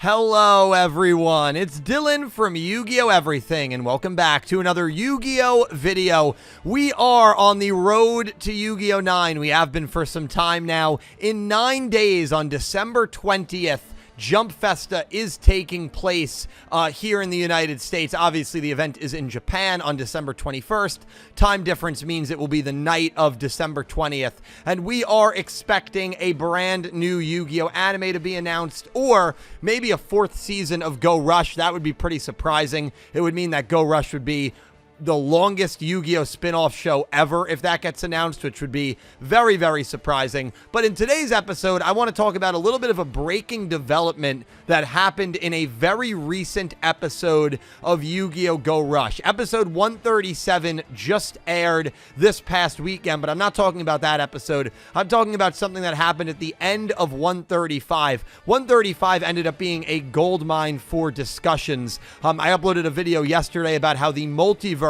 Hello everyone, it's Dylan from Yu-Gi-Oh! Everything, and welcome back to another Yu-Gi-Oh! Video. We are on the road to Yu-Gi-Oh! 9. We have been for some time now. In 9 days, on December 20th, Jump Festa is taking place here in the United States. Obviously, the event is in Japan on December 21st. Time difference means it will be the night of December 20th. And we are expecting a brand new Yu-Gi-Oh! Anime to be announced, or maybe a 4th season of Go Rush. That would be pretty surprising. It would mean that Go Rush would be the longest Yu-Gi-Oh! Spin-off show ever if that gets announced, which would be very, very surprising. But in today's episode, I want to talk about a little bit of a breaking development that happened in a very recent episode of Yu-Gi-Oh! Go Rush. Episode 137 just aired this past weekend, but I'm not talking about that episode. I'm talking about something that happened at the end of 135. 135 ended up being a gold mine for discussions. I uploaded a video yesterday about how the multiverse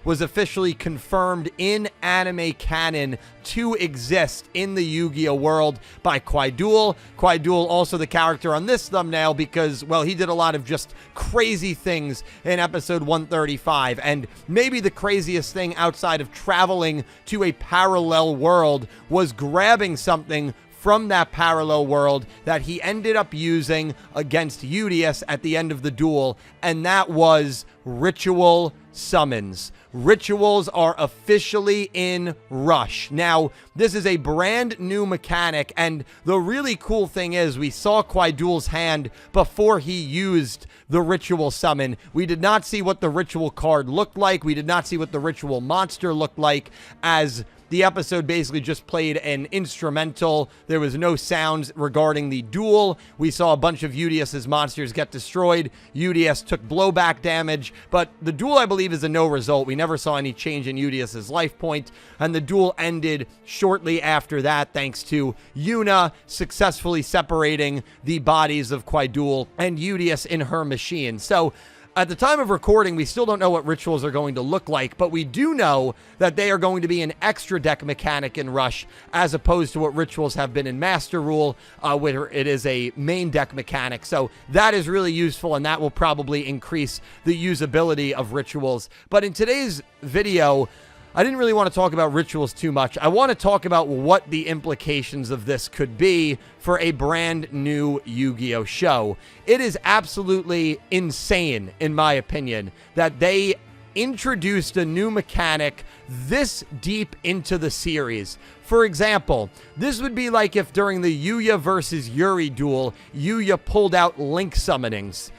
was officially confirmed in anime canon to exist in the Yu-Gi-Oh! World by Kwaidoul. Kwaidoul also the character on this thumbnail because, well, he did a lot of just crazy things in episode 135. And maybe the craziest thing outside of traveling to a parallel world was grabbing something from that parallel world that he ended up using against Yugioh at the end of the duel, and that was ritual summons. Rituals are officially in Rush. Now, this is a brand new mechanic, and the really cool thing is we saw Kwaidoul's hand before he used the ritual summon. We did not see what the ritual card looked like. We did not see what the ritual monster looked like, as the episode basically just played an instrumental. There was no sounds regarding the duel. We saw a bunch of Yugioh's monsters get destroyed. Yugioh took blowback damage, but the duel, I believe, is a no result. We never saw any change in Yugioh's life point, and the duel ended shortly after that thanks to Yuna successfully separating the bodies of Kwaidoul and Yugioh in her machine. So at the time of recording, we still don't know what rituals are going to look like, but we do know that they are going to be an extra deck mechanic in Rush, as opposed to what rituals have been in Master Rule, where it is a main deck mechanic. So that is really useful, and that will probably increase the usability of rituals. But in today's video, I didn't really want to talk about rituals too much. I want to talk about what the implications of this could be for a brand new Yu-Gi-Oh! Show. It is absolutely insane, in my opinion, that they introduced a new mechanic this deep into the series. For example, this would be like if during the Yugioh versus Yuri duel, Yugioh pulled out Link summonings.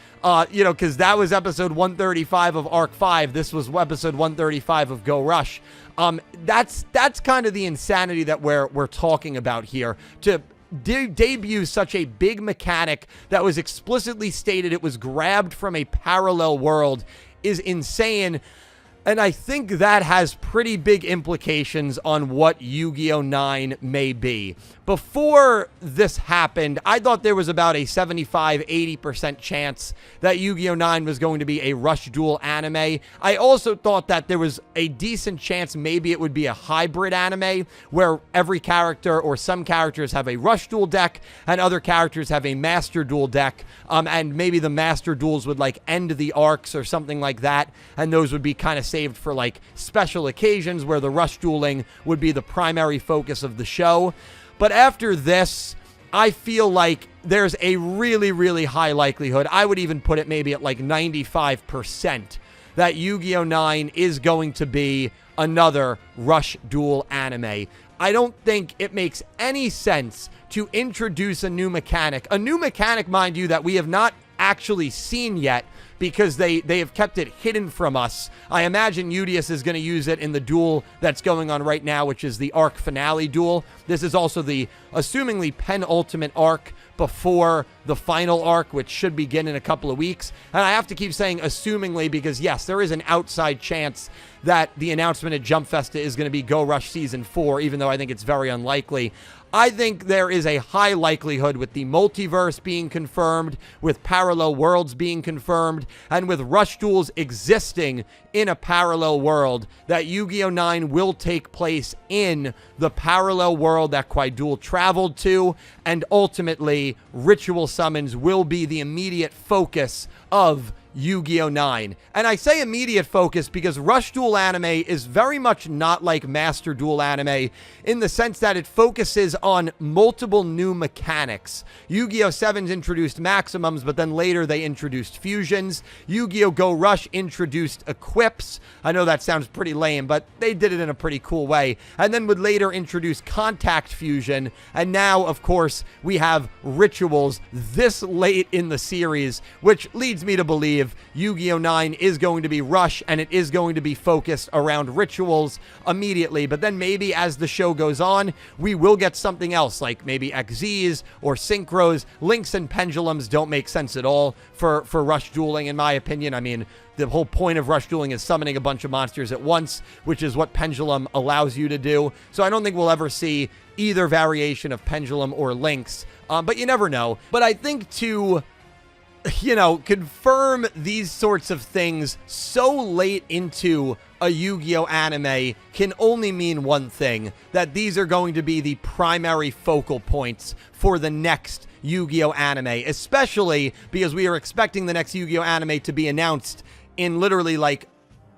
Because that was episode 135 of Arc 5. This was episode 135 of Go Rush. That's kind of the insanity that we're talking about here. To debut such a big mechanic that was explicitly stated it was grabbed from a parallel world is insane. And I think that has pretty big implications on what Yu-Gi-Oh! 9 may be. Before this happened, I thought there was about a 75-80% chance that Yu-Gi-Oh! 9 was going to be a Rush Duel anime. I also thought that there was a decent chance maybe it would be a hybrid anime, where every character or some characters have a Rush Duel deck and other characters have a Master Duel deck. And maybe the Master Duels would like end the arcs or something like that, and those would be kind of saved for like special occasions where the Rush Dueling would be the primary focus of the show. But after this, I feel like there's a really, really high likelihood, I would even put it maybe at like 95%, that Yu-Gi-Oh! 9 is going to be another Rush Duel anime. I don't think it makes any sense to introduce a new mechanic, mind you, that we have not actually seen yet, because they have kept it hidden from us. I imagine Yugioh is going to use it in the duel that's going on right now, which is the arc finale duel. This is also the assumingly penultimate arc before the final arc, which should begin in a couple of weeks. And I have to keep saying assumingly because, yes, there is an outside chance that the announcement at Jump Festa is going to be Go Rush Season 4, even though I think it's very unlikely. I think there is a high likelihood with the multiverse being confirmed, with parallel worlds being confirmed, and with Rush Duels existing in a parallel world, that Yu-Gi-Oh! 9 will take place in the parallel world that Quaidul traveled to, and ultimately, ritual summons will be the immediate focus of Yu-Gi-Oh! 9. And I say immediate focus because Rush Duel anime is very much not like Master Duel anime in the sense that it focuses on multiple new mechanics. Yu-Gi-Oh! 7's introduced maximums, but then later they introduced fusions. Yu-Gi-Oh! Go Rush introduced equips. I know that sounds pretty lame, but they did it in a pretty cool way. And then would later introduce contact fusion. And now, of course, we have rituals this late in the series, which leads me to believe Yu-Gi-Oh! 9 is going to be Rush, and it is going to be focused around rituals immediately. But then maybe as the show goes on, we will get something else, like maybe XZs or Synchros. Links and pendulums don't make sense at all for Rush dueling, in my opinion. I mean, the whole point of Rush dueling is summoning a bunch of monsters at once, which is what Pendulum allows you to do. So I don't think we'll ever see either variation of Pendulum or Links, but you never know. But I think to, confirm these sorts of things so late into a Yu-Gi-Oh! Anime can only mean one thing, that these are going to be the primary focal points for the next Yu-Gi-Oh! Anime, especially because we are expecting the next Yu-Gi-Oh! Anime to be announced in literally like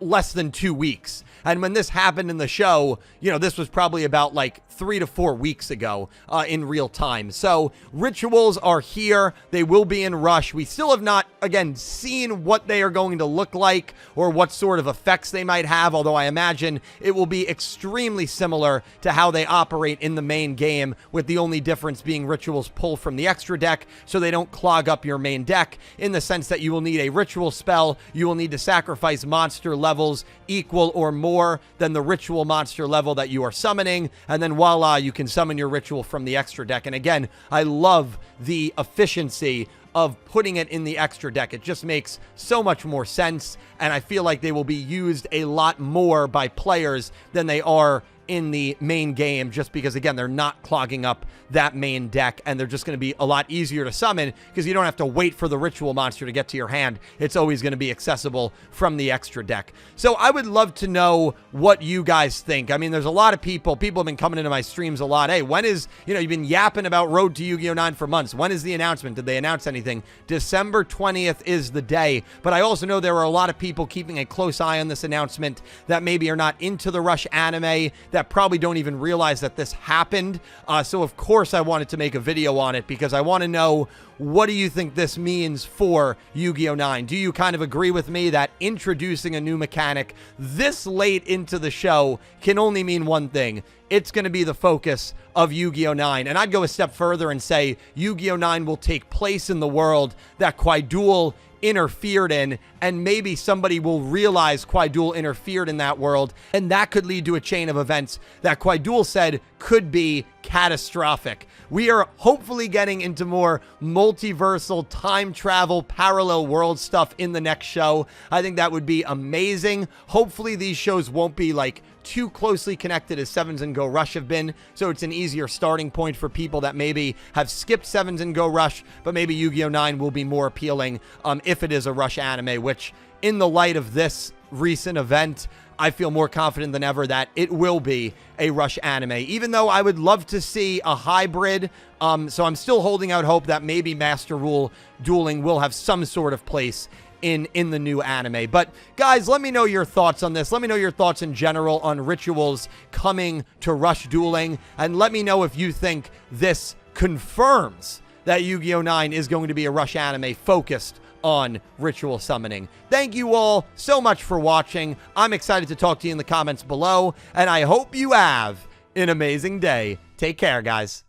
less than 2 weeks. And when this happened in the show, this was probably about like 3 to 4 weeks ago in real time. So rituals are here. They will be in Rush. We still have not, again, seen what they are going to look like or what sort of effects they might have, although I imagine it will be extremely similar to how they operate in the main game, with the only difference being rituals pull from the extra deck so they don't clog up your main deck, in the sense that you will need a ritual spell. You will need to sacrifice monster levels equal or more than the ritual monster level that you are summoning, and then voila, you can summon your ritual from the extra deck. And again, I love the efficiency of putting it in the extra deck. It just makes so much more sense, and I feel like they will be used a lot more by players than they are in the main game, just because, again, they're not clogging up that main deck, and they're just going to be a lot easier to summon because you don't have to wait for the ritual monster to get to your hand. It's always going to be accessible from the extra deck. So I would love to know what you guys think. I mean, there's a lot of people have been coming into my streams a lot. Hey, when is, you've been yapping about Road to Yu-Gi-Oh! 9 for months. When is the announcement? Did they announce anything? December 20th is the day, but I also know there are a lot of people keeping a close eye on this announcement that maybe are not into the Rush anime, that probably don't even realize that this happened. So of course I wanted to make a video on it because I want to know, what do you think this means for Yu-Gi-Oh! 9? Do you kind of agree with me that introducing a new mechanic this late into the show can only mean one thing? It's going to be the focus of Yu-Gi-Oh! 9. And I'd go a step further and say Yu-Gi-Oh! 9 will take place in the world that Quaidul interfered in, and maybe somebody will realize Quaidul interfered in that world, and that could lead to a chain of events that Quaidul said could be catastrophic. We are hopefully getting into more multiversal, time travel, parallel world stuff in the next show. I think that would be amazing. Hopefully these shows won't be like too closely connected as Sevens and Go Rush have been, so it's an easier starting point for people that maybe have skipped Sevens and Go Rush, but maybe Yu-Gi-Oh! 9 will be more appealing if it is a Rush anime, which in the light of this recent event, I feel more confident than ever that it will be a Rush anime, even though I would love to see a hybrid. So I'm still holding out hope that maybe Master Rule dueling will have some sort of place in the new anime. But guys, let me know your thoughts on this. Let me know your thoughts in general on rituals coming to Rush dueling, and let me know if you think this confirms that Yu-Gi-Oh! 9 is going to be a Rush anime focused on ritual summoning. Thank you all so much for watching. I'm excited to talk to you in the comments below, and I hope you have an amazing day. Take care, guys.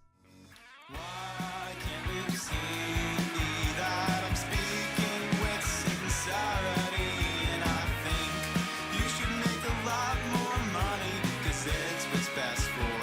Best for